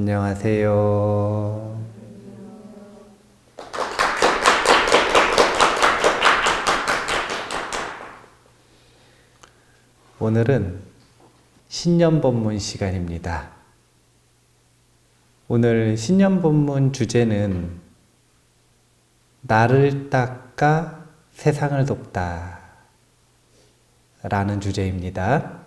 안녕하세요. 오늘은 신년법문 시간입니다. 오늘 신년법문 주제는 나를 닦아 세상을 돕다 라는 주제입니다.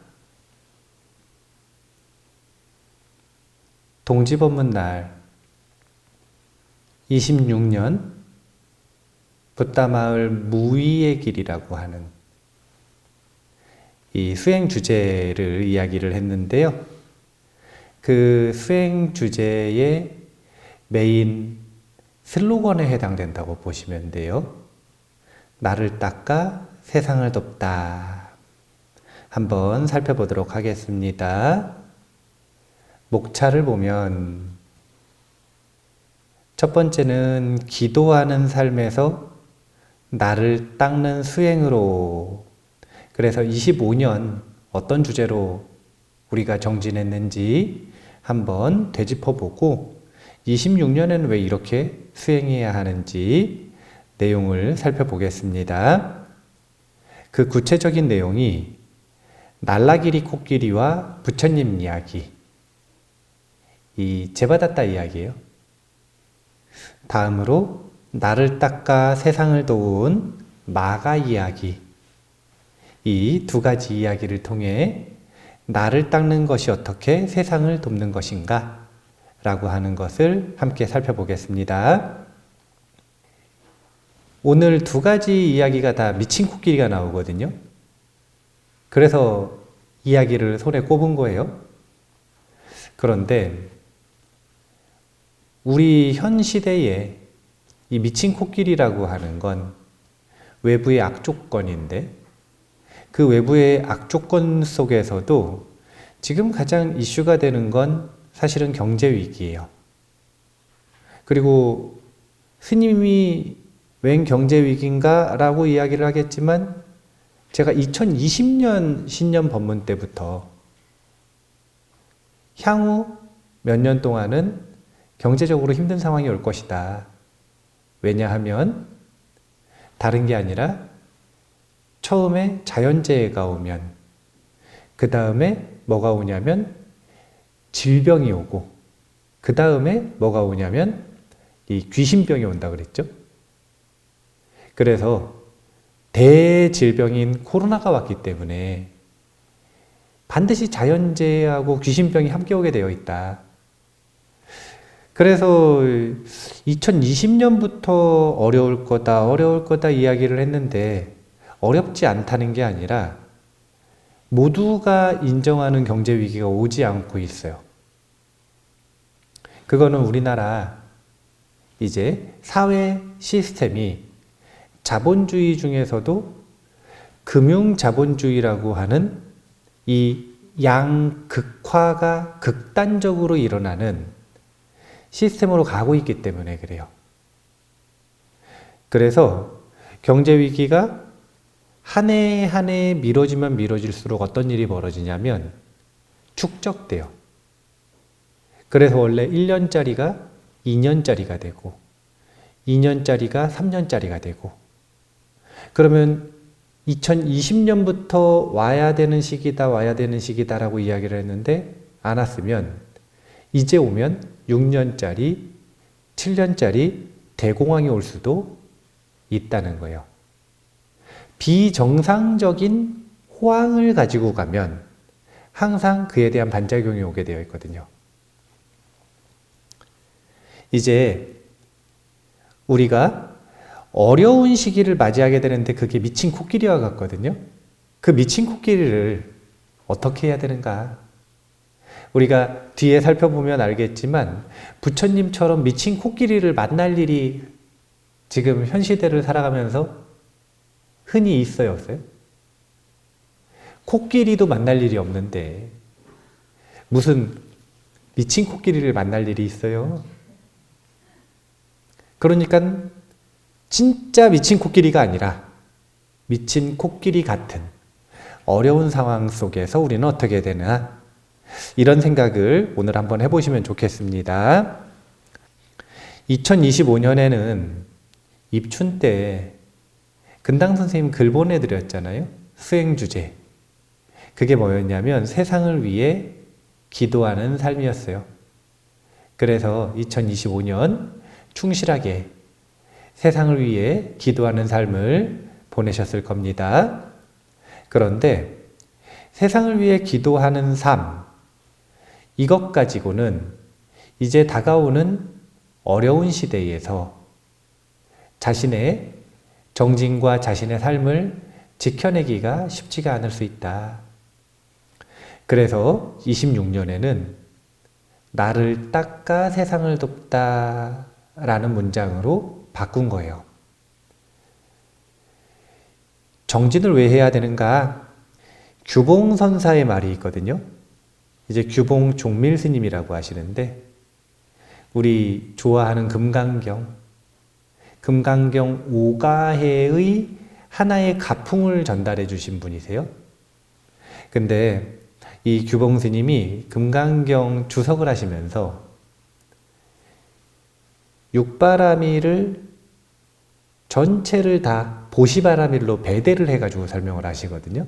동지법문 날 26년 붓다마을 무위의 길이라고 하는 이 수행 주제를 이야기를 했는데요. 그 수행 주제의 메인 슬로건에 해당된다고 보시면 돼요. 나를 닦아 세상을 돕다. 한번 살펴보도록 하겠습니다. 목차를 보면 첫 번째는 기도하는 삶에서 나를 닦는 수행으로, 그래서 25년 어떤 주제로 우리가 정진했는지 한번 되짚어보고 26년에는 왜 이렇게 수행해야 하는지 내용을 살펴보겠습니다. 그 구체적인 내용이 날라기리 코끼리와 부처님 이야기, 이 제바다tta 이야기예요. 다음으로 나를 닦아 세상을 도운 마가 이야기, 이 두 가지 이야기를 통해 나를 닦는 것이 어떻게 세상을 돕는 것인가 라고 하는 것을 함께 살펴보겠습니다. 오늘 두 가지 이야기가 다 미친 코끼리가 나오거든요. 그래서 이야기를 손에 꼽은 거예요. 그런데 우리 현 시대에 이 미친 코끼리라고 하는 건 외부의 악조건인데, 그 외부의 악조건 속에서도 지금 가장 이슈가 되는 건 사실은 경제 위기예요. 그리고 스님이 웬 경제 위기인가 라고 이야기를 하겠지만, 제가 2020년 신년 법문 때부터 향후 몇 년 동안은 경제적으로 힘든 상황이 올 것이다. 왜냐하면 다른 게 아니라 처음에 자연재해가 오면, 그 다음에 뭐가 오냐면 질병이 오고, 그 다음에 뭐가 오냐면 이 귀신병이 온다 그랬죠. 그래서 대질병인 코로나가 왔기 때문에 반드시 자연재해하고 귀신병이 함께 오게 되어 있다. 그래서 2020년부터 어려울 거다 이야기를 했는데, 어렵지 않다는 게 아니라 모두가 인정하는 경제 위기가 오지 않고 있어요. 그거는 우리나라 이제 사회 시스템이 자본주의 중에서도 금융자본주의라고 하는 이 양극화가 극단적으로 일어나는 시스템으로 가고 있기 때문에 그래요. 그래서 경제 위기가 한 해 한 해 미뤄지면 미뤄질수록 어떤 일이 벌어지냐면 축적돼요. 그래서 원래 1년짜리가 2년짜리가 되고 2년짜리가 3년짜리가 되고, 그러면 2020년부터 와야 되는 시기다라고 이야기를 했는데 안 왔으면 이제 오면 6년짜리, 7년짜리 대공황이 올 수도 있다는 거예요. 비정상적인 호황을 가지고 가면 항상 그에 대한 반작용이 오게 되어 있거든요. 이제 우리가 어려운 시기를 맞이하게 되는데 그게 미친 코끼리와 같거든요. 그 미친 코끼리를 어떻게 해야 되는가? 우리가 뒤에 살펴보면 알겠지만 부처님처럼 미친 코끼리를 만날 일이 지금 현 시대를 살아가면서 흔히 있어요, 없어요? 코끼리도 만날 일이 없는데 무슨 미친 코끼리를 만날 일이 있어요? 그러니까 진짜 미친 코끼리가 아니라 미친 코끼리 같은 어려운 상황 속에서 우리는 어떻게 되나? 이런 생각을 오늘 한번 해보시면 좋겠습니다. 2025년에는 입춘 때 근당 선생님 글 보내드렸잖아요. 수행 주제. 그게 뭐였냐면 세상을 위해 기도하는 삶이었어요. 그래서 2025년 충실하게 세상을 위해 기도하는 삶을 보내셨을 겁니다. 그런데 세상을 위해 기도하는 삶, 이것 가지고는 이제 다가오는 어려운 시대에서 자신의 정진과 자신의 삶을 지켜내기가 쉽지가 않을 수 있다. 그래서 26년에는 나를 닦아 세상을 돕다 라는 문장으로 바꾼 거예요. 정진을 왜 해야 되는가? 규봉선사의 말이 있거든요. 이제 규봉 종밀 스님이라고 하시는데 우리 좋아하는 금강경 5가해의 하나의 가풍을 전달해 주신 분이세요. 근데 이 규봉 스님이 금강경 주석을 하시면서 육바라밀을 전체를 다 보시바라밀로 배대를 해가지고 설명을 하시거든요.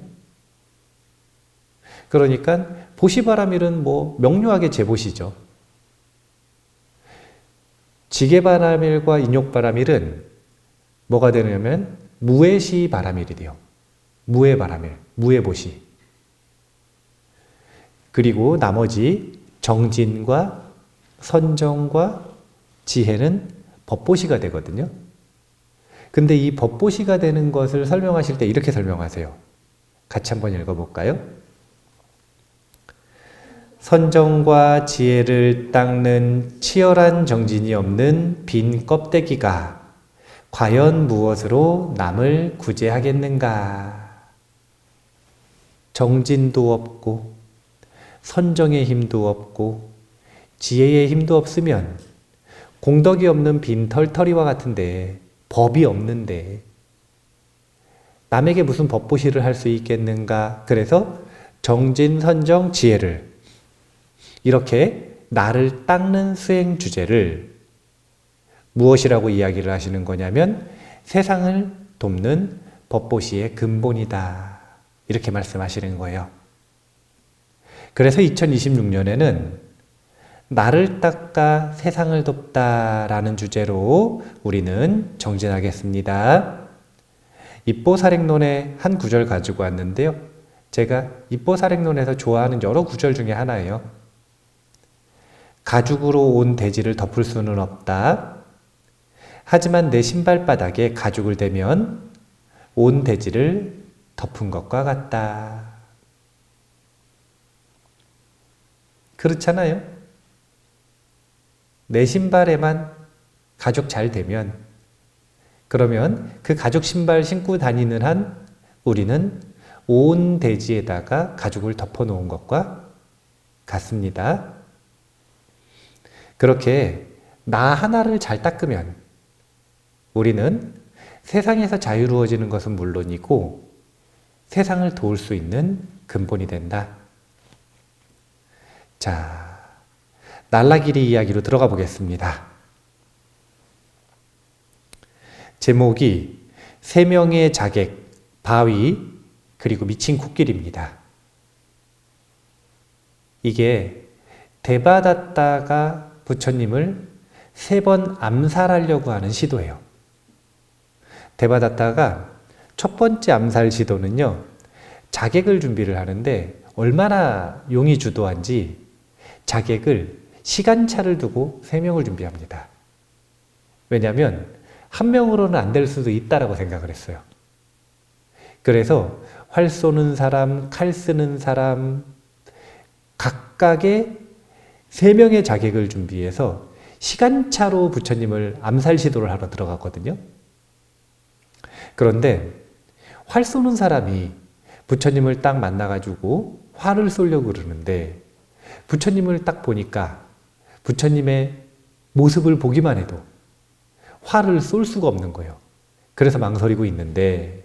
그러니까 보시바라밀은 뭐 명료하게 제보시죠. 지게바라밀과 인욕바라밀은 뭐가 되냐면 무해시바라밀이 돼요. 무해바라밀, 무해보시. 그리고 나머지 정진과 선정과 지혜는 법보시가 되거든요. 근데 이 법보시가 되는 것을 설명하실 때 이렇게 설명하세요. 같이 한번 읽어볼까요? 선정과 지혜를 닦는 치열한 정진이 없는 빈 껍데기가 과연 무엇으로 남을 구제하겠는가? 정진도 없고 선정의 힘도 없고 지혜의 힘도 없으면 공덕이 없는 빈 털터리와 같은데 법이 없는데 남에게 무슨 법보시를 할 수 있겠는가? 그래서 정진, 선정, 지혜를 이렇게 나를 닦는 수행 주제를 무엇이라고 이야기를 하시는 거냐면 세상을 돕는 법보시의 근본이다. 이렇게 말씀하시는 거예요. 그래서 2026년에는 나를 닦아 세상을 돕다라는 주제로 우리는 정진하겠습니다. 입보사력론의 한 구절 가지고 왔는데요. 제가 입보사력론에서 좋아하는 여러 구절 중에 하나예요. 가죽으로 온 대지를 덮을 수는 없다. 하지만 내 신발바닥에 가죽을 대면 온 대지를 덮은 것과 같다. 그렇잖아요? 내 신발에만 가죽 잘 대면 그러면 그 가죽 신발 신고 다니는 한 우리는 온 대지에다가 가죽을 덮어 놓은 것과 같습니다. 그렇게 나 하나를 잘 닦으면 우리는 세상에서 자유로워지는 것은 물론이고 세상을 도울 수 있는 근본이 된다. 자, 날라길이 이야기로 들어가 보겠습니다. 제목이 세 명의 자객, 바위, 그리고 미친 코끼리입니다. 이게 대바다타가 부처님을 3번 암살하려고 하는 시도예요. 대바다타가 첫 번째 암살 시도는요, 자객을 준비를 하는데 얼마나 용이 주도한지 자객을 시간차를 두고 3명을 준비합니다. 왜냐하면 한 명으로는 안 될 수도 있다라고 생각을 했어요. 그래서 활 쏘는 사람, 칼 쓰는 사람 각각의 3명의 자객을 준비해서 시간차로 부처님을 암살 시도를 하러 들어갔거든요. 그런데 활 쏘는 사람이 부처님을 딱 만나가지고 활을 쏘려고 그러는데 부처님을 딱 보니까 부처님의 모습을 보기만 해도 활을 쏠 수가 없는 거예요. 그래서 망설이고 있는데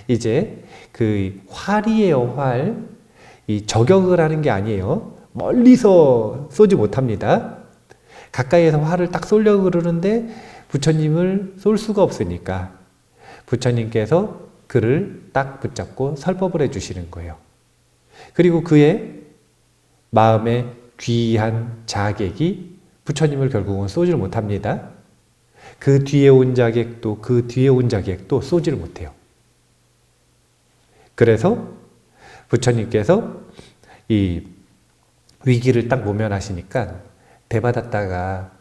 이제 그 활이에요, 활. 이 저격을 하는 게 아니에요. 멀리서 쏘지 못합니다. 가까이에서 활을 딱 쏘려고 그러는데 부처님을 쏠 수가 없으니까 부처님께서 그를 딱 붙잡고 설법을 해주시는 거예요. 그리고 그의 마음에 귀한 자객이 부처님을 결국은 쏘지를 못합니다. 그 뒤에 온 자객도 쏘지를 못해요. 그래서 부처님께서 이 위기를 딱 모면하시니까 대바다타가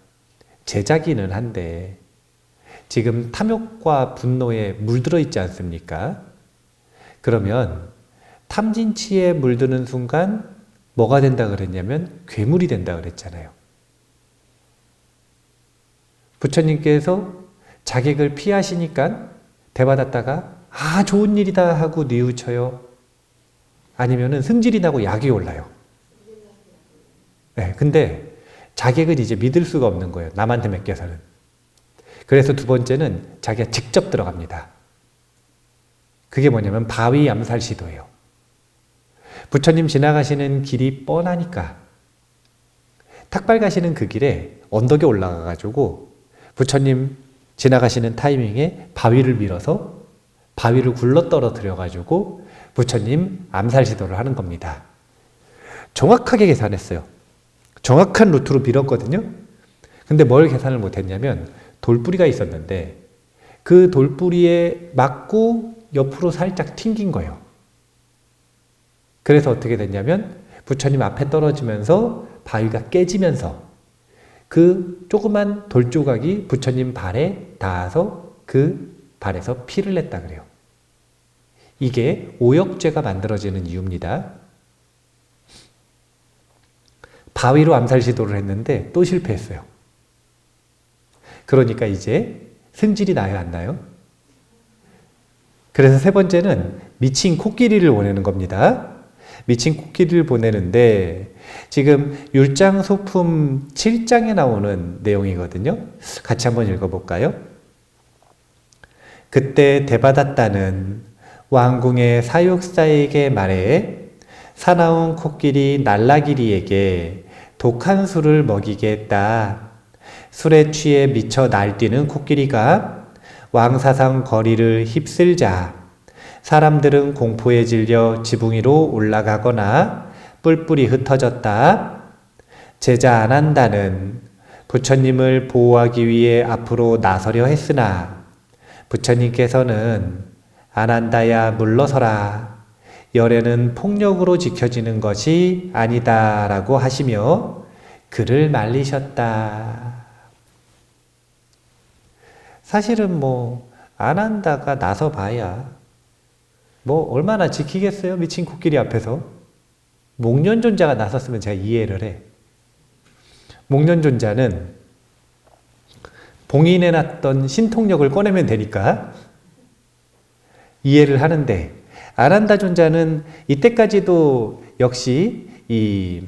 제자기는 한데 지금 탐욕과 분노에 물들어 있지 않습니까? 그러면 탐진치에 물드는 순간 뭐가 된다 그랬냐면 괴물이 된다 그랬잖아요. 부처님께서 자객을 피하시니까 대바다타가 좋은 일이다 하고 뉘우쳐요. 아니면은 승질이 나고 약이 올라요. 네, 근데 자객을 이제 믿을 수가 없는 거예요. 남한테 맡겨서는. 그래서 두 번째는 자기가 직접 들어갑니다. 그게 뭐냐면 바위 암살 시도예요. 부처님 지나가시는 길이 뻔하니까 탁발 가시는 그 길에 언덕에 올라가가지고 부처님 지나가시는 타이밍에 바위를 밀어서 바위를 굴러 떨어뜨려가지고 부처님 암살 시도를 하는 겁니다. 정확하게 계산했어요. 정확한 루트로 밀었거든요. 근데 뭘 계산을 못했냐면 돌뿌리가 있었는데 그 돌뿌리에 맞고 옆으로 살짝 튕긴 거예요. 그래서 어떻게 됐냐면 부처님 앞에 떨어지면서 바위가 깨지면서 그 조그만 돌조각이 부처님 발에 닿아서 그 발에서 피를 냈다 그래요. 이게 오역죄가 만들어지는 이유입니다. 바위로 암살 시도를 했는데 또 실패했어요. 그러니까 이제 승질이 나요, 안 나요? 그래서 세 번째는 미친 코끼리를 보내는 겁니다. 미친 코끼리를 보내는데 지금 율장소품 7장에 나오는 내용이거든요. 같이 한번 읽어볼까요? 그때 대바다타는 왕궁의 사육사에게 말해 사나운 코끼리 날라기리에게 독한 술을 먹이겠다. 술에 취해 미쳐 날뛰는 코끼리가 왕사상 거리를 휩쓸자 사람들은 공포에 질려 지붕 위로 올라가거나 뿔뿔이 흩어졌다. 제자 아난다는 부처님을 보호하기 위해 앞으로 나서려 했으나 부처님께서는 아난다야 물러서라. 열애는 폭력으로 지켜지는 것이 아니다 라고 하시며 그를 말리셨다. 사실은 아난다가 나서 봐야 얼마나 지키겠어요? 미친 코끼리 앞에서. 목련존자가 나섰으면 제가 이해를 해. 목련존자는 봉인해놨던 신통력을 꺼내면 되니까 이해를 하는데 아난다 존자는 이때까지도 역시 이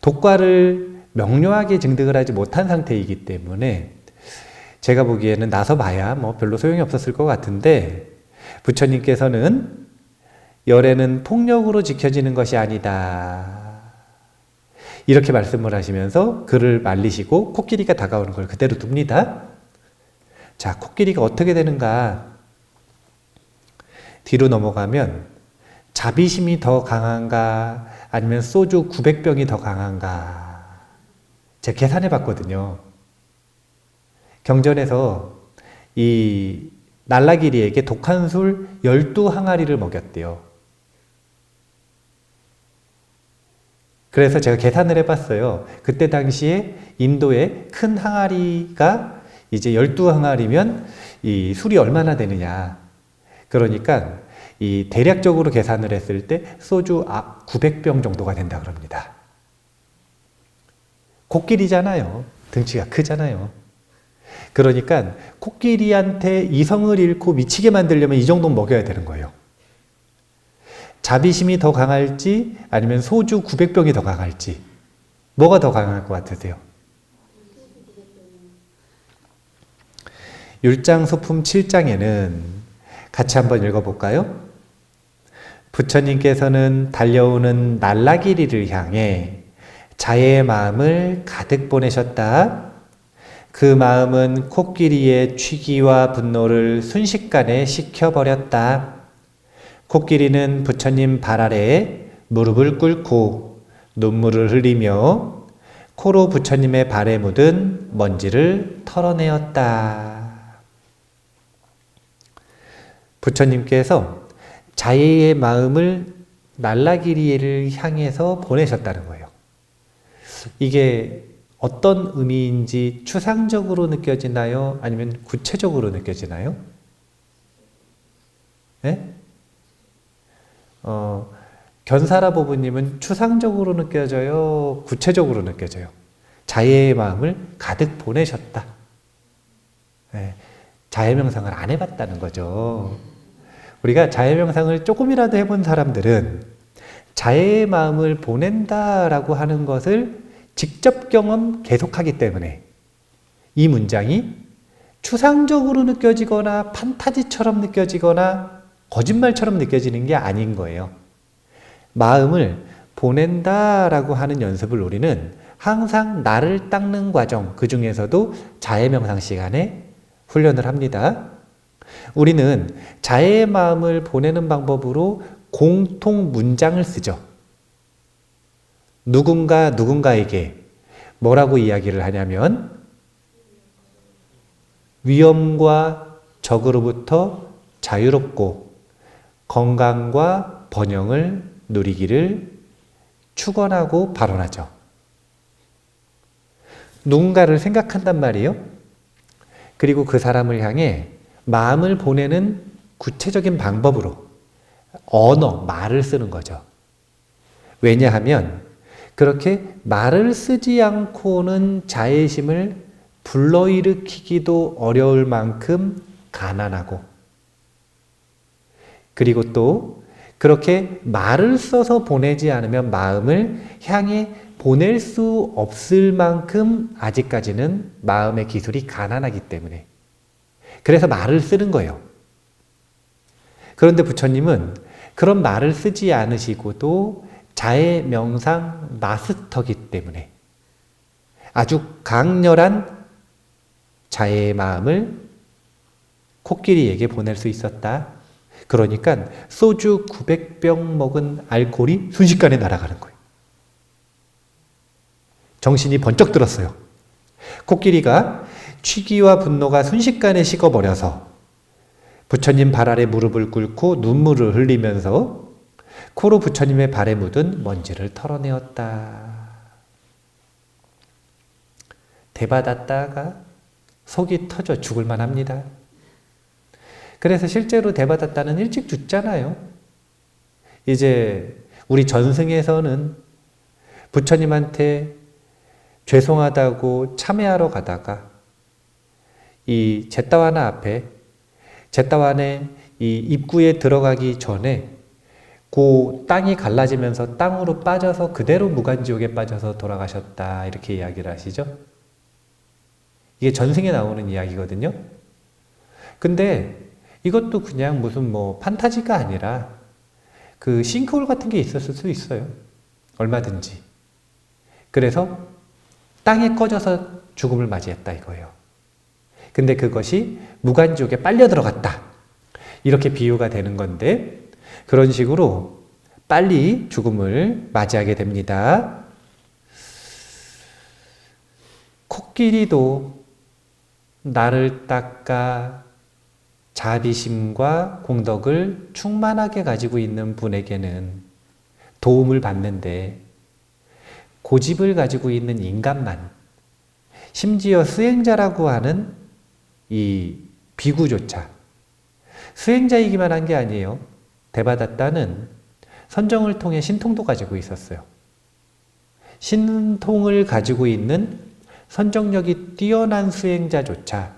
독과를 명료하게 증득을 하지 못한 상태이기 때문에 제가 보기에는 나서 봐야 별로 소용이 없었을 것 같은데 부처님께서는 열애는 폭력으로 지켜지는 것이 아니다. 이렇게 말씀을 하시면서 그를 말리시고 코끼리가 다가오는 걸 그대로 둡니다. 자, 코끼리가 어떻게 되는가? 뒤로 넘어가면 자비심이 더 강한가 아니면 소주 900병이 더 강한가? 제가 계산해 봤거든요. 경전에서 이 날라기리에게 독한 술 12항아리를 먹였대요. 그래서 제가 계산을 해봤어요. 그때 당시에 인도에 큰 항아리가 이제 12항아리면 이 술이 얼마나 되느냐. 그러니까 이 대략적으로 계산을 했을 때 소주 900병 정도가 된다 그럽니다. 코끼리잖아요. 등치가 크잖아요. 그러니까 코끼리한테 이성을 잃고 미치게 만들려면 이 정도는 먹여야 되는 거예요. 자비심이 더 강할지 아니면 소주 900병이 더 강할지 뭐가 더 강할 것 같으세요? 율장소품 7장에는 같이 한번 읽어볼까요? 부처님께서는 달려오는 날라기리를 향해 자애의 마음을 가득 보내셨다. 그 마음은 코끼리의 취기와 분노를 순식간에 식혀버렸다. 코끼리는 부처님 발 아래에 무릎을 꿇고 눈물을 흘리며 코로 부처님의 발에 묻은 먼지를 털어내었다. 부처님께서 자애의 마음을 날라기리를 향해서 보내셨다는 거예요. 이게 어떤 의미인지 추상적으로 느껴지나요? 아니면 구체적으로 느껴지나요? 네? 견사라 보부님은 추상적으로 느껴져요? 구체적으로 느껴져요? 자애의 마음을 가득 보내셨다. 네. 자애명상을 안 해봤다는 거죠. 우리가 자애명상을 조금이라도 해본 사람들은 자애의 마음을 보낸다라고 하는 것을 직접 경험 계속하기 때문에 이 문장이 추상적으로 느껴지거나 판타지처럼 느껴지거나 거짓말처럼 느껴지는 게 아닌 거예요. 마음을 보낸다라고 하는 연습을 우리는 항상 나를 닦는 과정, 그 중에서도 자애명상 시간에 훈련을 합니다. 우리는 자애의 마음을 보내는 방법으로 공통 문장을 쓰죠. 누군가에게 뭐라고 이야기를 하냐면 위험과 적으로부터 자유롭고 건강과 번영을 누리기를 축원하고 발언하죠. 누군가를 생각한단 말이에요. 그리고 그 사람을 향해 마음을 보내는 구체적인 방법으로 언어, 말을 쓰는 거죠. 왜냐하면 그렇게 말을 쓰지 않고는 자애심을 불러일으키기도 어려울 만큼 가난하고, 그리고 또 그렇게 말을 써서 보내지 않으면 마음을 향해 보낼 수 없을 만큼 아직까지는 마음의 기술이 가난하기 때문에 그래서 말을 쓰는 거예요. 그런데 부처님은 그런 말을 쓰지 않으시고도 자애 명상 마스터기 때문에 아주 강렬한 자애의 마음을 코끼리에게 보낼 수 있었다. 그러니까 소주 900병 먹은 알코올이 순식간에 날아가는 거예요. 정신이 번쩍 들었어요. 코끼리가 취기와 분노가 순식간에 식어버려서 부처님 발 아래 무릎을 꿇고 눈물을 흘리면서 코로 부처님의 발에 묻은 먼지를 털어내었다. 대받았다가 속이 터져 죽을 만합니다. 그래서 실제로 대받았다는 일찍 죽잖아요. 이제 우리 전승에서는 부처님한테 죄송하다고 참회하러 가다가 이 제타와나 앞에 제타와네 이 입구에 들어가기 전에 그 땅이 갈라지면서 땅으로 빠져서 그대로 무간지옥에 빠져서 돌아가셨다, 이렇게 이야기를 하시죠. 이게 전승에 나오는 이야기거든요. 근데 이것도 그냥 무슨 뭐 판타지가 아니라 그 싱크홀 같은 게 있었을 수 있어요. 얼마든지. 그래서 땅에 꺼져서 죽음을 맞이했다 이거예요. 근데 그것이 무간지옥에 빨려 들어갔다, 이렇게 비유가 되는 건데, 그런 식으로 빨리 죽음을 맞이하게 됩니다. 코끼리도 나를 닦아 자비심과 공덕을 충만하게 가지고 있는 분에게는 도움을 받는데, 고집을 가지고 있는 인간만, 심지어 수행자라고 하는 이 비구조차, 수행자이기만 한 게 아니에요. 대바다따는 선정을 통해 신통도 가지고 있었어요. 신통을 가지고 있는 선정력이 뛰어난 수행자조차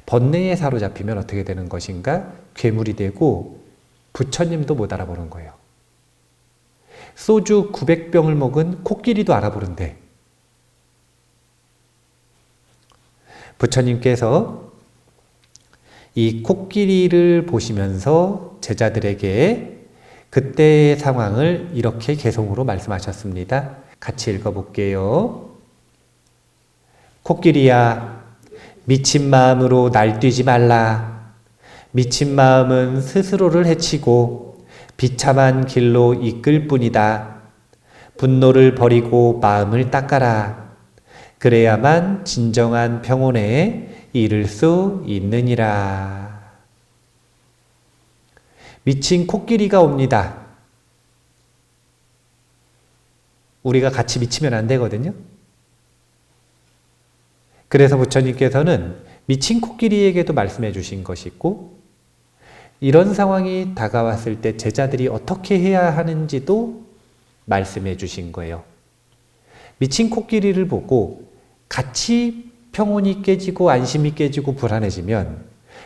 번뇌에 사로잡히면 어떻게 되는 것인가? 괴물이 되고 부처님도 못 알아보는 거예요. 소주 900병을 먹은 코끼리도 알아보는데, 부처님께서 이 코끼리를 보시면서 제자들에게 그때의 상황을 이렇게 개송으로 말씀하셨습니다. 같이 읽어볼게요. 코끼리야, 미친 마음으로 날뛰지 말라. 미친 마음은 스스로를 해치고 비참한 길로 이끌 뿐이다. 분노를 버리고 마음을 닦아라. 그래야만 진정한 평온에 이를 수 있느니라. 미친 코끼리가 옵니다. 우리가 같이 미치면 안 되거든요. 그래서 부처님께서는 미친 코끼리에게도 말씀해 주신 것이 있고, 이런 상황이 다가왔을 때 제자들이 어떻게 해야 하는지도 말씀해 주신 거예요. 미친 코끼리를 보고 같이 평온이 깨지고 안심이 깨지고 불안해지면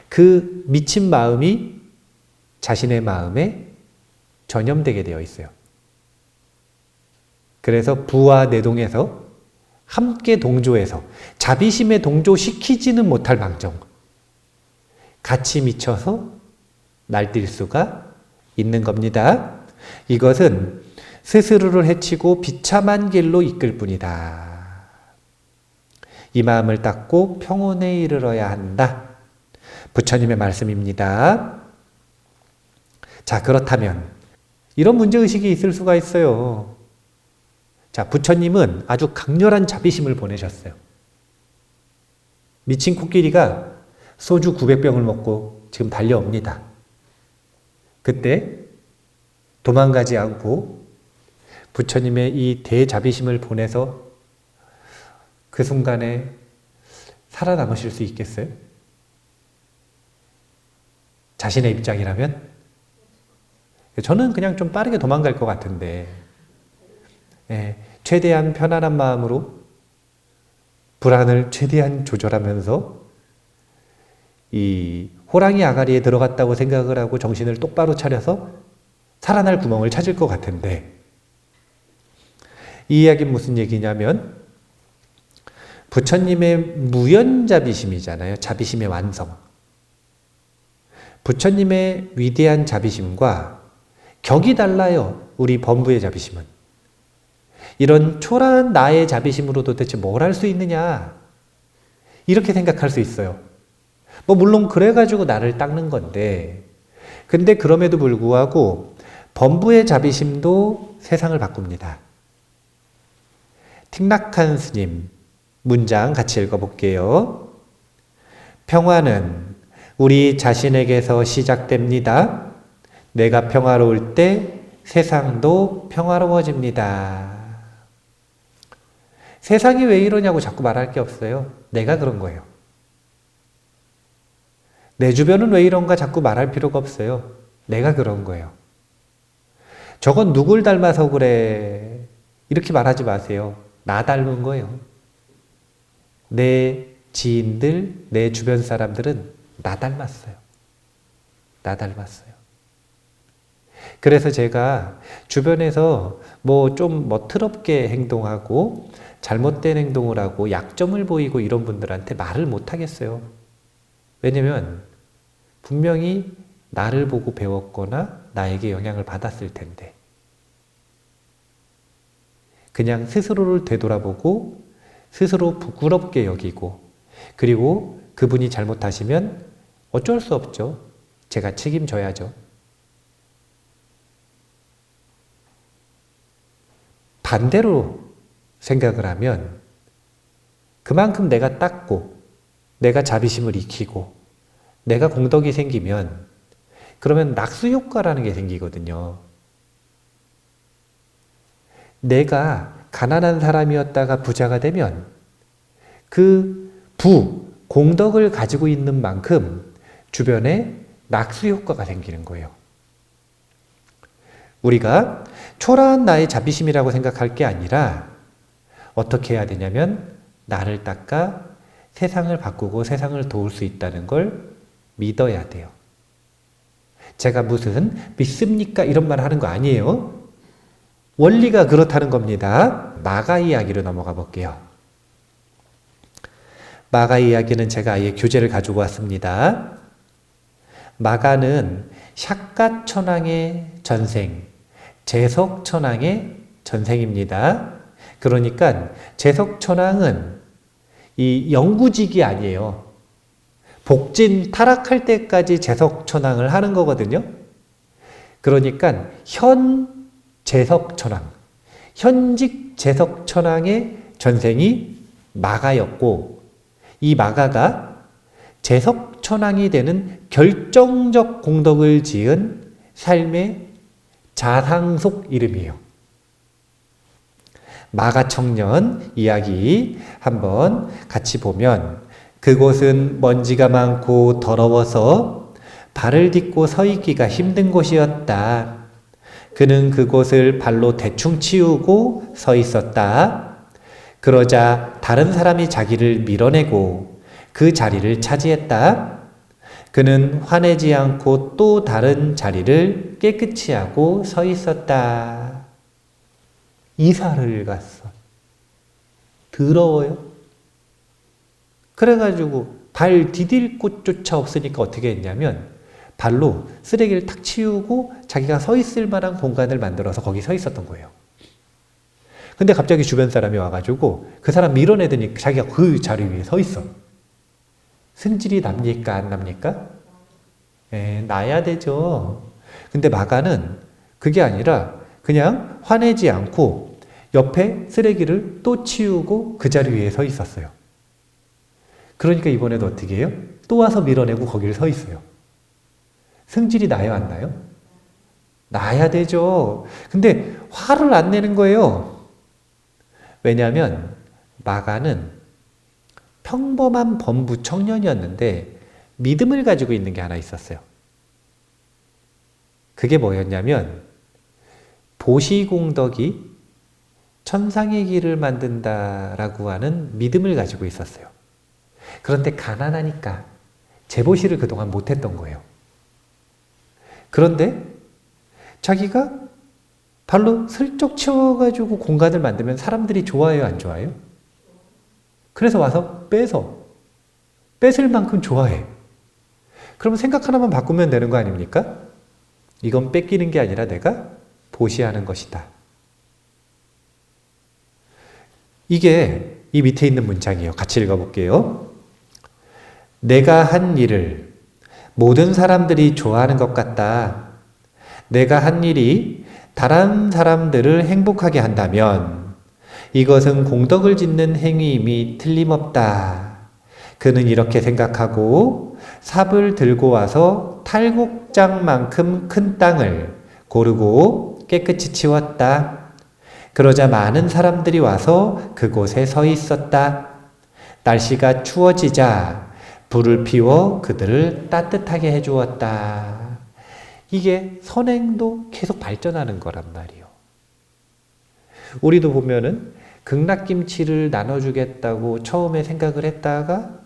그 미친 마음이 자신의 마음에 전염되게 되어 있어요. 그래서 부와 내동에서 함께 동조해서 자비심에 동조시키지는 못할 망정 같이 미쳐서 날뛸 수가 있는 겁니다. 이것은 스스로를 해치고 비참한 길로 이끌 뿐이다. 이 마음을 닦고 평온에 이르러야 한다. 부처님의 말씀입니다. 자, 그렇다면 이런 문제의식이 있을 수가 있어요. 자, 부처님은 아주 강렬한 자비심을 보내셨어요. 미친 코끼리가 소주 900병을 먹고 지금 달려옵니다. 그때 도망가지 않고 부처님의 이 대자비심을 보내서 그 순간에 살아남으실 수 있겠어요? 자신의 입장이라면? 저는 그냥 좀 빠르게 도망갈 것 같은데, 최대한 편안한 마음으로 불안을 최대한 조절하면서 이 호랑이 아가리에 들어갔다고 생각을 하고 정신을 똑바로 차려서 살아날 구멍을 찾을 것 같은데, 이 이야기는 무슨 얘기냐면 부처님의 무연자비심이잖아요. 자비심의 완성. 부처님의 위대한 자비심과 격이 달라요. 우리 범부의 자비심은. 이런 초라한 나의 자비심으로 도대체 뭘 할 수 있느냐, 이렇게 생각할 수 있어요. 물론 그래가지고 나를 닦는 건데, 근데 그럼에도 불구하고 범부의 자비심도 세상을 바꿉니다. 틱낙한 스님 문장 같이 읽어볼게요. 평화는 우리 자신에게서 시작됩니다. 내가 평화로울 때 세상도 평화로워집니다. 세상이 왜 이러냐고 자꾸 말할 게 없어요. 내가 그런 거예요. 내 주변은 왜 이런가 자꾸 말할 필요가 없어요. 내가 그런 거예요. 저건 누굴 닮아서 그래, 이렇게 말하지 마세요. 나 닮은 거예요. 내 지인들, 내 주변 사람들은 나 닮았어요. 나 닮았어요. 그래서 제가 주변에서 좀 멋스럽게 행동하고 잘못된 행동을 하고 약점을 보이고 이런 분들한테 말을 못 하겠어요. 왜냐면 분명히 나를 보고 배웠거나 나에게 영향을 받았을 텐데, 그냥 스스로를 되돌아보고 스스로 부끄럽게 여기고, 그리고 그분이 잘못하시면 어쩔 수 없죠. 제가 책임져야죠. 반대로 생각을 하면 그만큼 내가 닦고 내가 자비심을 익히고 내가 공덕이 생기면 그러면 낙수효과라는 게 생기거든요. 내가 가난한 사람이었다가 부자가 되면 그 공덕을 가지고 있는 만큼 주변에 낙수효과가 생기는 거예요. 우리가 초라한 나의 자비심이라고 생각할 게 아니라 어떻게 해야 되냐면 나를 닦아 세상을 바꾸고 세상을 도울 수 있다는 걸 믿어야 돼요. 제가 무슨 믿습니까? 이런 말 하는 거 아니에요. 원리가 그렇다는 겁니다. 마가 이야기로 넘어가 볼게요. 마가 이야기는 제가 아예 교재를 가지고 왔습니다. 마가는 샥갓천왕의 전생, 제석천왕의 전생입니다. 그러니까 제석천왕은 이 영구직이 아니에요. 복진 타락할 때까지 제석천왕을 하는 거거든요. 그러니까 현 제석천왕, 현직 제석천왕의 전생이 마가였고, 이 마가가 제석천왕이 되는 결정적 공덕을 지은 삶의 자상속 이름이에요. 마가청년 이야기 한번 같이 보면, 그곳은 먼지가 많고 더러워서 발을 딛고 서 있기가 힘든 곳이었다. 그는 그곳을 발로 대충 치우고 서 있었다. 그러자 다른 사람이 자기를 밀어내고 그 자리를 차지했다. 그는 화내지 않고 또 다른 자리를 깨끗이 하고 서 있었다. 이사를 갔어. 더러워요? 그래가지고 발 디딜 곳조차 없으니까 어떻게 했냐면 발로 쓰레기를 탁 치우고 자기가 서 있을 만한 공간을 만들어서 거기 서 있었던 거예요. 근데 갑자기 주변 사람이 와가지고 그 사람 밀어내더니 자기가 그 자리 위에 서 있어. 승질이 납니까? 안 납니까? 나야 되죠. 근데 마가는 그게 아니라 그냥 화내지 않고 옆에 쓰레기를 또 치우고 그 자리 위에 서 있었어요. 그러니까 이번에도 어떻게 해요? 또 와서 밀어내고 거기를 서 있어요. 승질이 나요, 안 나요? 나야 되죠. 근데 화를 안 내는 거예요. 왜냐하면 마가는 평범한 범부 청년이었는데 믿음을 가지고 있는 게 하나 있었어요. 그게 뭐였냐면 보시공덕이 천상의 길을 만든다라고 하는 믿음을 가지고 있었어요. 그런데 가난하니까 재보시를 그동안 못했던 거예요. 그런데 자기가 발로 슬쩍 치워가지고 공간을 만들면 사람들이 좋아해요, 안 좋아해요? 그래서 와서 뺏을 만큼 좋아해. 그러면 생각 하나만 바꾸면 되는 거 아닙니까? 이건 뺏기는 게 아니라 내가 보시하는 것이다. 이게 이 밑에 있는 문장이에요. 같이 읽어볼게요. 내가 한 일을 모든 사람들이 좋아하는 것 같다. 내가 한 일이 다른 사람들을 행복하게 한다면 이것은 공덕을 짓는 행위임이 틀림없다. 그는 이렇게 생각하고 삽을 들고 와서 탈곡장만큼 큰 땅을 고르고 깨끗이 치웠다. 그러자 많은 사람들이 와서 그곳에 서 있었다. 날씨가 추워지자 불을 피워 그들을 따뜻하게 해주었다. 이게 선행도 계속 발전하는 거란 말이에요. 우리도 보면은 극락김치를 나눠주겠다고 처음에 생각을 했다가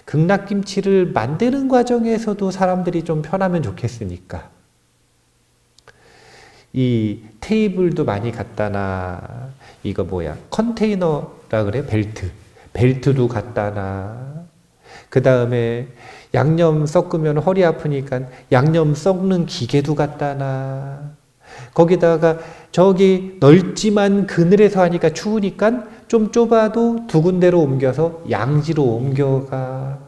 극락김치를 만드는 과정에서도 사람들이 좀 편하면 좋겠으니까 이 테이블도 많이 갖다 놔. 이거 뭐야? 컨테이너라 그래? 벨트도 갖다 놔. 그 다음에 양념 섞으면 허리 아프니까 양념 섞는 기계도 갖다 놔. 거기다가 저기 넓지만 그늘에서 하니까 추우니까 좀 좁아도 두 군데로 옮겨서 양지로 옮겨가.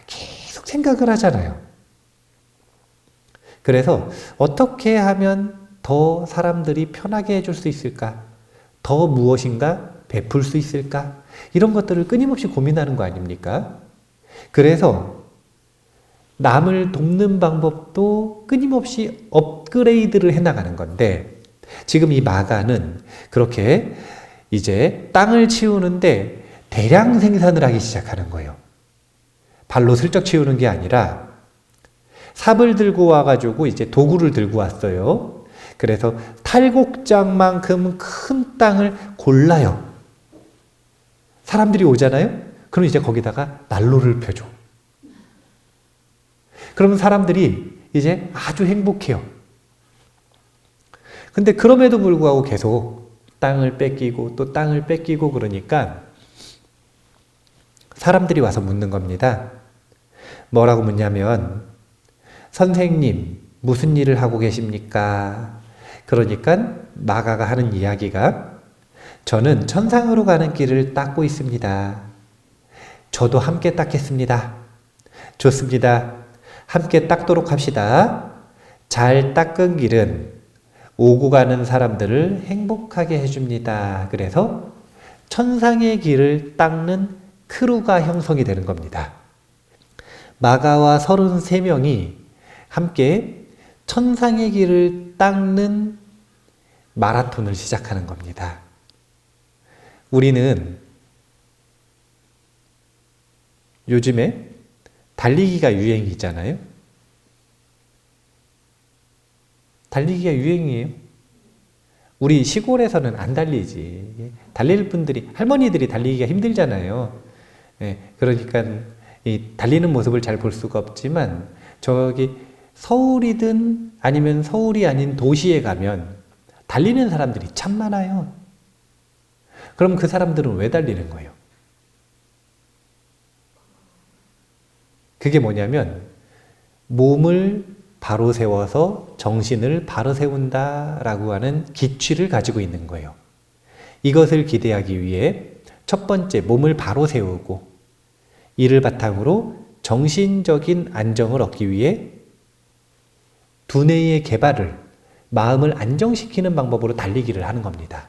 계속 생각을 하잖아요. 그래서 어떻게 하면 더 사람들이 편하게 해줄 수 있을까? 더 무엇인가 베풀 수 있을까? 이런 것들을 끊임없이 고민하는 거 아닙니까? 그래서 남을 돕는 방법도 끊임없이 업그레이드를 해나가는 건데 지금 이 마가는 그렇게 이제 땅을 치우는데 대량 생산을 하기 시작하는 거예요. 발로 슬쩍 치우는 게 아니라 삽을 들고 와가지고 이제 도구를 들고 왔어요. 그래서 탈곡장만큼 큰 땅을 골라요. 사람들이 오잖아요? 그럼 이제 거기다가 난로를 펴줘. 그러면 사람들이 이제 아주 행복해요. 근데 그럼에도 불구하고 계속 땅을 뺏기고 또 땅을 뺏기고 그러니까 사람들이 와서 묻는 겁니다. 뭐라고 묻냐면 선생님 무슨 일을 하고 계십니까? 그러니까 마가가 하는 이야기가 저는 천상으로 가는 길을 닦고 있습니다. 저도 함께 닦겠습니다. 좋습니다. 함께 닦도록 합시다. 잘 닦은 길은 오고 가는 사람들을 행복하게 해줍니다. 그래서 천상의 길을 닦는 크루가 형성이 되는 겁니다. 마가와 33명이 함께 천상의 길을 닦는 마라톤을 시작하는 겁니다. 우리는 요즘에 달리기가 유행이잖아요. 달리기가 유행이에요. 우리 시골에서는 안 달리지. 달릴 분들이, 할머니들이 달리기가 힘들잖아요. 그러니까 이 달리는 모습을 잘 볼 수가 없지만 저기 서울이든 아니면 서울이 아닌 도시에 가면 달리는 사람들이 참 많아요. 그럼 그 사람들은 왜 달리는 거예요? 그게 뭐냐면 몸을 바로 세워서 정신을 바로 세운다라고 하는 기취를 가지고 있는 거예요. 이것을 기대하기 위해 첫 번째 몸을 바로 세우고 이를 바탕으로 정신적인 안정을 얻기 위해 두뇌의 개발을 마음을 안정시키는 방법으로 달리기를 하는 겁니다.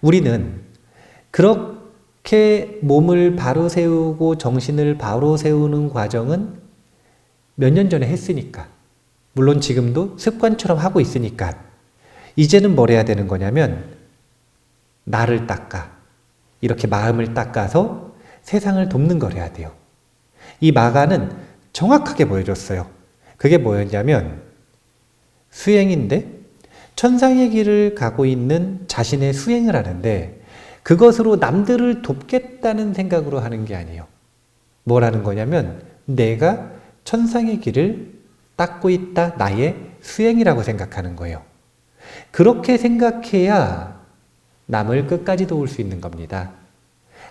우리는 그렇게 몸을 바로 세우고 정신을 바로 세우는 과정은 몇 년 전에 했으니까, 물론 지금도 습관처럼 하고 있으니까 이제는 뭘 해야 되는 거냐면 나를 닦아, 이렇게 마음을 닦아서 세상을 돕는 걸 해야 돼요. 이 마가는 정확하게 보여줬어요. 그게 뭐였냐면 수행인데 천상의 길을 가고 있는 자신의 수행을 하는데 그것으로 남들을 돕겠다는 생각으로 하는 게 아니에요. 뭘 하는 거냐면 내가 천상의 길을 닦고 있다, 나의 수행이라고 생각하는 거예요. 그렇게 생각해야 남을 끝까지 도울 수 있는 겁니다.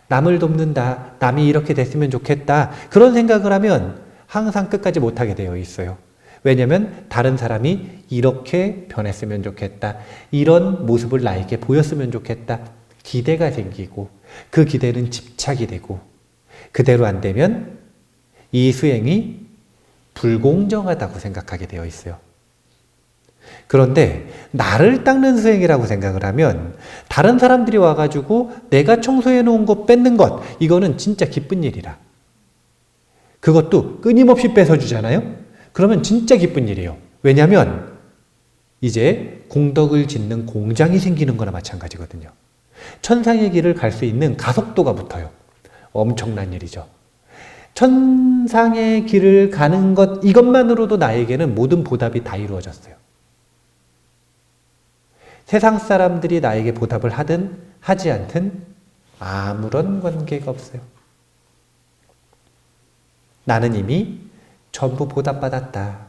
남을 돕는다, 남이 이렇게 됐으면 좋겠다, 그런 생각을 하면 항상 끝까지 못하게 되어 있어요. 왜냐하면 다른 사람이 이렇게 변했으면 좋겠다, 이런 모습을 나에게 보였으면 좋겠다, 기대가 생기고 그 기대는 집착이 되고 그대로 안 되면 이 수행이 불공정하다고 생각하게 되어 있어요. 그런데 나를 닦는 수행이라고 생각을 하면 다른 사람들이 와가지고 내가 청소해 놓은 것 뺏는 것, 이거는 진짜 기쁜 일이라. 그것도 끊임없이 뺏어주잖아요. 그러면 진짜 기쁜 일이에요. 왜냐하면 이제 공덕을 짓는 공장이 생기는 거나 마찬가지거든요. 천상의 길을 갈 수 있는 가속도가 붙어요. 엄청난 일이죠. 천상의 길을 가는 것, 이것만으로도 나에게는 모든 보답이 다 이루어졌어요. 세상 사람들이 나에게 보답을 하든 하지 않든 아무런 관계가 없어요. 나는 이미 전부 보답받았다.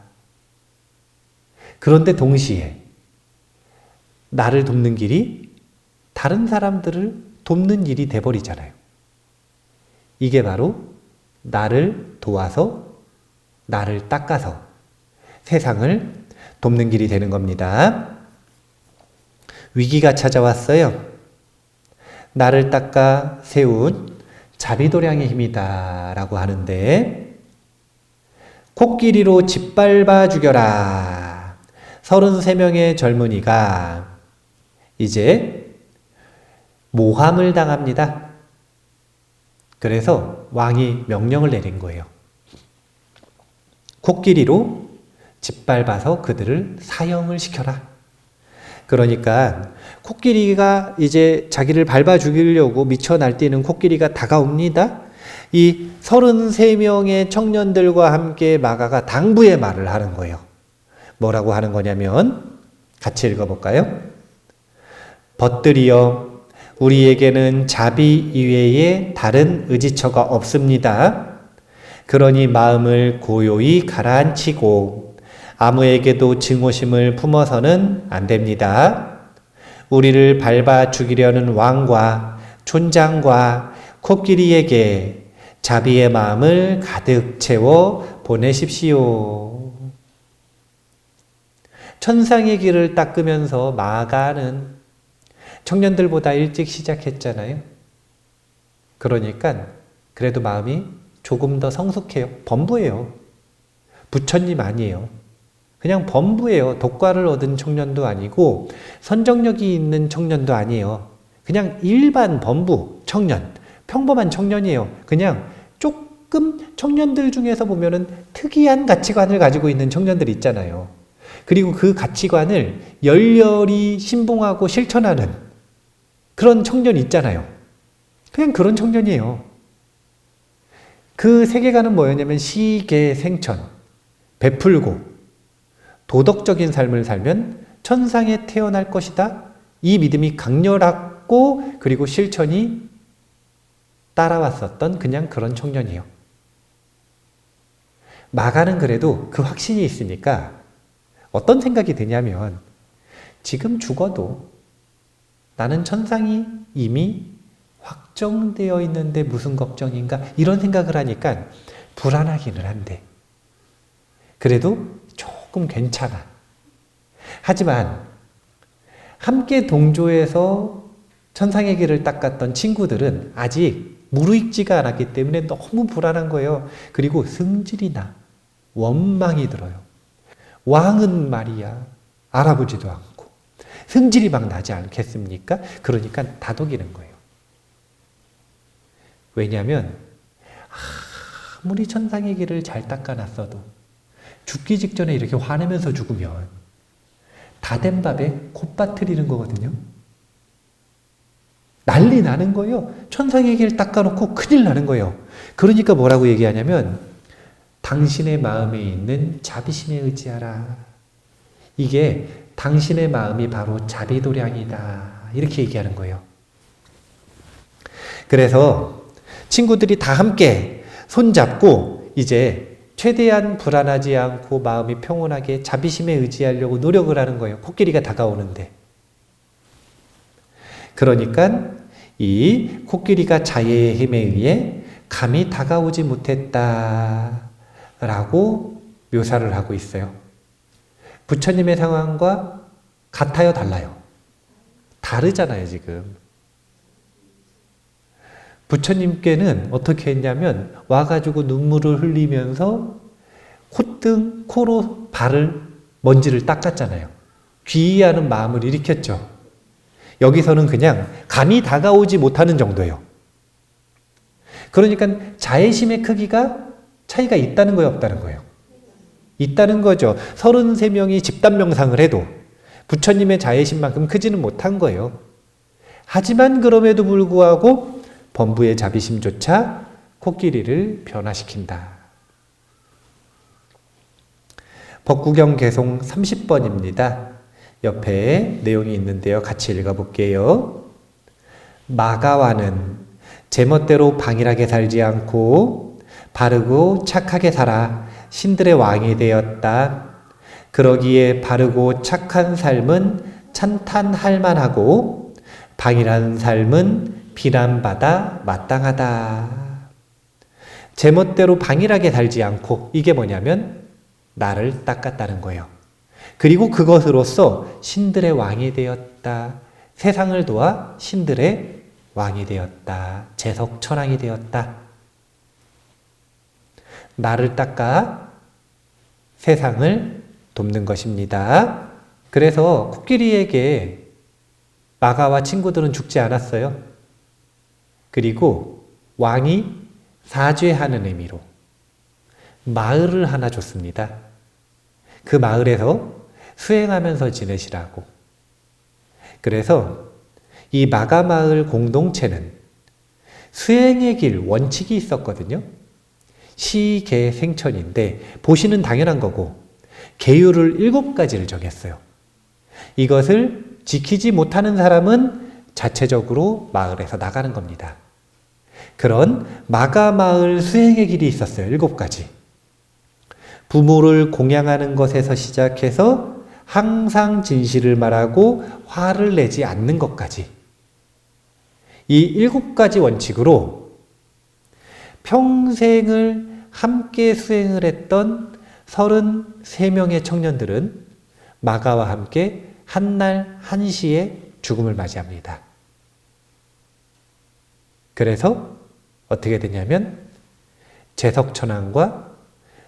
그런데 동시에 나를 돕는 길이 다른 사람들을 돕는 일이 돼버리잖아요. 이게 바로 나를 도와서, 나를 닦아서 세상을 돕는 길이 되는 겁니다. 위기가 찾아왔어요. 나를 닦아 세운 자비도량의 힘이다 라고 하는데, 코끼리로 짓밟아 죽여라. 33명의 젊은이가 이제 모함을 당합니다. 그래서 왕이 명령을 내린 거예요. 코끼리로 짓밟아서 그들을 사형을 시켜라. 그러니까 코끼리가 이제 자기를 밟아 죽이려고 미쳐 날뛰는 코끼리가 다가옵니다. 이 33명의 청년들과 함께 마가가 당부의 말을 하는 거예요. 뭐라고 하는 거냐면 같이 읽어볼까요? 벗들이여, 우리에게는 자비 이외에 다른 의지처가 없습니다. 그러니 마음을 고요히 가라앉히고 아무에게도 증오심을 품어서는 안 됩니다. 우리를 밟아 죽이려는 왕과 촌장과 코끼리에게 자비의 마음을 가득 채워 보내십시오. 천상의 길을 닦으면서 마가는 청년들보다 일찍 시작했잖아요. 그러니까 그래도 마음이 조금 더 성숙해요. 범부예요. 부처님 아니에요. 그냥 범부예요. 독과를 얻은 청년도 아니고 선정력이 있는 청년도 아니에요. 그냥 일반 범부 청년, 평범한 청년이에요. 그냥 조금 청년들 중에서 보면은 특이한 가치관을 가지고 있는 청년들 있잖아요. 그리고 그 가치관을 열렬히 신봉하고 실천하는 그런 청년 있잖아요. 그냥 그런 청년이에요. 그 세계관은 뭐였냐면 시계생천, 베풀고 도덕적인 삶을 살면 천상에 태어날 것이다. 이 믿음이 강렬하고 그리고 실천이 따라왔었던 그냥 그런 청년이에요. 마가는 그래도 그 확신이 있으니까 어떤 생각이 드냐면 지금 죽어도 나는 천상이 이미 확정되어 있는데 무슨 걱정인가 이런 생각을 하니까 불안하기는 한데 그래도 조금 괜찮아. 하지만 함께 동조해서 천상의 길을 닦았던 친구들은 아직 무르익지가 않았기 때문에 너무 불안한 거예요. 그리고 승질이 나. 원망이 들어요. 왕은 말이야 알아보지도 않고 승질이 막 나지 않겠습니까? 그러니까 다독이는 거예요. 왜냐하면 아무리 천상의 길을 잘 닦아놨어도 죽기 직전에 이렇게 화내면서 죽으면 다 된 밥에 콧바트리는 거거든요. 난리 나는 거예요. 천상의 길 닦아놓고 큰일 나는 거예요. 그러니까 뭐라고 얘기하냐면 당신의 마음에 있는 자비심에 의지하라. 이게 당신의 마음이 바로 자비도량이다. 이렇게 얘기하는 거예요. 그래서 친구들이 다 함께 손잡고 이제 최대한 불안하지 않고 마음이 평온하게 자비심에 의지하려고 노력을 하는 거예요. 코끼리가 다가오는데. 그러니까 이 코끼리가 자예의 힘에 의해 감히 다가오지 못했다라고 묘사를 하고 있어요. 부처님의 상황과 같아요, 달라요? 다르잖아요, 지금. 부처님께는 어떻게 했냐면 와가지고 눈물을 흘리면서 콧등, 코로 발을 먼지를 닦았잖아요. 귀의하는 마음을 일으켰죠. 여기서는 그냥 감히 다가오지 못하는 정도예요. 그러니까 자애심의 크기가 차이가 있다는 거예요, 없다는 거예요? 있다는 거죠. 33명이 집단 명상을 해도 부처님의 자애심만큼 크지는 못한 거예요. 하지만 그럼에도 불구하고 범부의 자비심조차 코끼리를 변화시킨다. 법구경 개송 30번입니다. 옆에 내용이 있는데요. 같이 읽어볼게요. 마가와는 제멋대로 방일하게 살지 않고 바르고 착하게 살아 신들의 왕이 되었다. 그러기에 바르고 착한 삶은 찬탄할 만하고 방일한 삶은 비난받아 마땅하다. 제멋대로 방일하게 살지 않고 이게 뭐냐면 나를 닦았다는 거예요. 그리고 그것으로써 신들의 왕이 되었다. 세상을 도와 신들의 왕이 되었다. 재석천왕이 되었다. 나를 닦아 세상을 돕는 것입니다. 그래서 코끼리에게 마가와 친구들은 죽지 않았어요. 그리고 왕이 사죄하는 의미로 마을을 하나 줬습니다. 그 마을에서 수행하면서 지내시라고. 그래서 이 마가마을 공동체는 수행의 길 원칙이 있었거든요. 시계생천인데 보시는 당연한 거고 계율을 7가지를 정했어요. 이것을 지키지 못하는 사람은 자체적으로 마을에서 나가는 겁니다. 그런 마가마을 수행의 길이 있었어요. 7가지. 부모를 공양하는 것에서 시작해서 항상 진실을 말하고 화를 내지 않는 것까지. 이 7가지 원칙으로 평생을 함께 수행을 했던 33명의 청년들은 마가와 함께 한날 한시에 죽음을 맞이합니다. 그래서 어떻게 되냐면 제석천왕과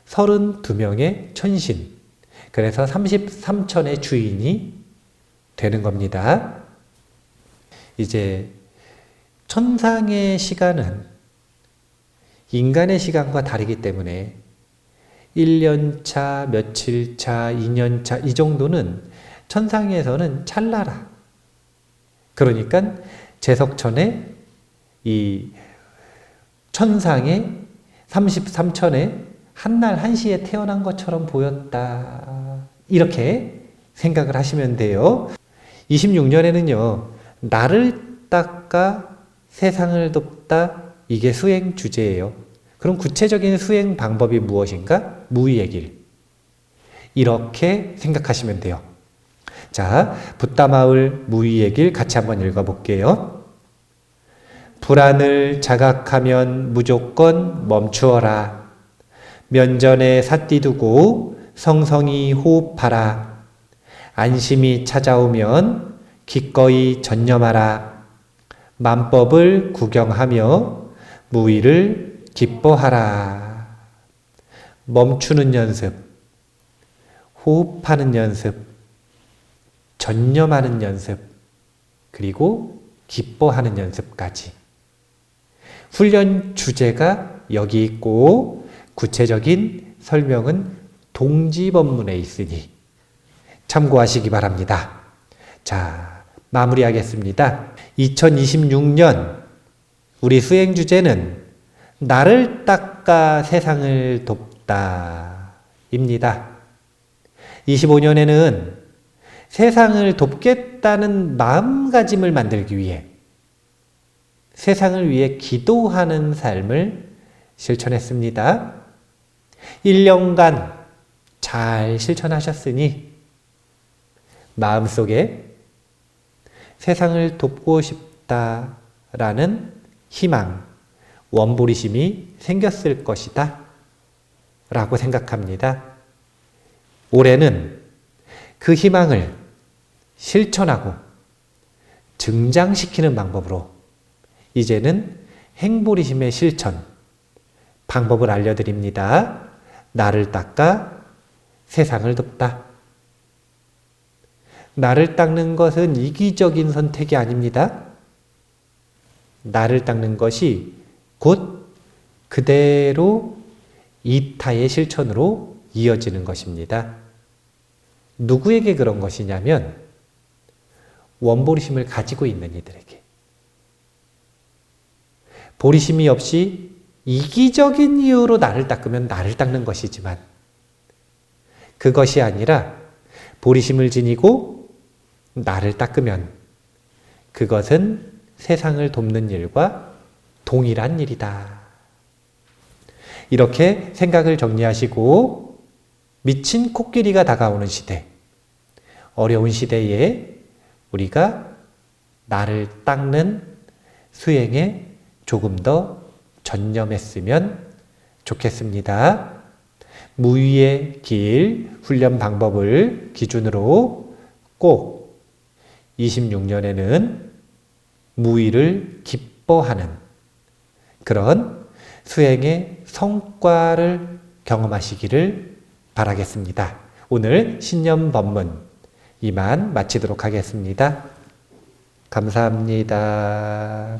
32명의 천신, 그래서 33천의 주인이 되는 겁니다. 이제 천상의 시간은 인간의 시간과 다르기 때문에 1년 차, 며칠 차, 2년 차 이 정도는 천상에서는 찰나라. 그러니까 제석천의 이 천상의 33천에 한날 한시에 태어난 것처럼 보였다. 이렇게 생각을 하시면 돼요. 26년에는요. 나를 닦아 세상을 돕다. 이게 수행 주제예요. 그럼 구체적인 수행 방법이 무엇인가? 무위의 길. 이렇게 생각하시면 돼요. 자, 붓다마을 무위의 길 같이 한번 읽어볼게요. 불안을 자각하면 무조건 멈추어라. 면전에 삿띠 두고 성성히 호흡하라. 안심이 찾아오면 기꺼이 전념하라. 만법을 구경하며 무위를 기뻐하라. 멈추는 연습, 호흡하는 연습, 전념하는 연습, 그리고 기뻐하는 연습까지. 훈련 주제가 여기 있고 구체적인 설명은 동지법문에 있으니 참고하시기 바랍니다. 자, 마무리하겠습니다. 2026년 우리 수행 주제는 나를 닦아 세상을 돕다 입니다. 25년에는 세상을 돕겠다는 마음가짐을 만들기 위해 세상을 위해 기도하는 삶을 실천했습니다. 1년간 잘 실천하셨으니 마음속에 세상을 돕고 싶다라는 희망, 원보리심이 생겼을 것이다 라고 생각합니다. 올해는 그 희망을 실천하고 증장시키는 방법으로 이제는 행보리심의 실천 방법을 알려드립니다. 나를 닦아 세상을 돕다. 나를 닦는 것은 이기적인 선택이 아닙니다. 나를 닦는 것이 곧 그대로 이타의 실천으로 이어지는 것입니다. 누구에게 그런 것이냐면 원보리심을 가지고 있는 이들에게. 보리심이 없이 이기적인 이유로 나를 닦으면 나를 닦는 것이지만 그것이 아니라 보리심을 지니고 나를 닦으면 그것은 세상을 돕는 일과 동일한 일이다. 이렇게 생각을 정리하시고 미친 코끼리가 다가오는 시대, 어려운 시대에 우리가 나를 닦는 수행에 조금 더 전념했으면 좋겠습니다. 무위의 길 훈련 방법을 기준으로 꼭 26년에는 무위를 기뻐하는 그런 수행의 성과를 경험하시기를 바라겠습니다. 오늘 신년 법문 이만 마치도록 하겠습니다. 감사합니다.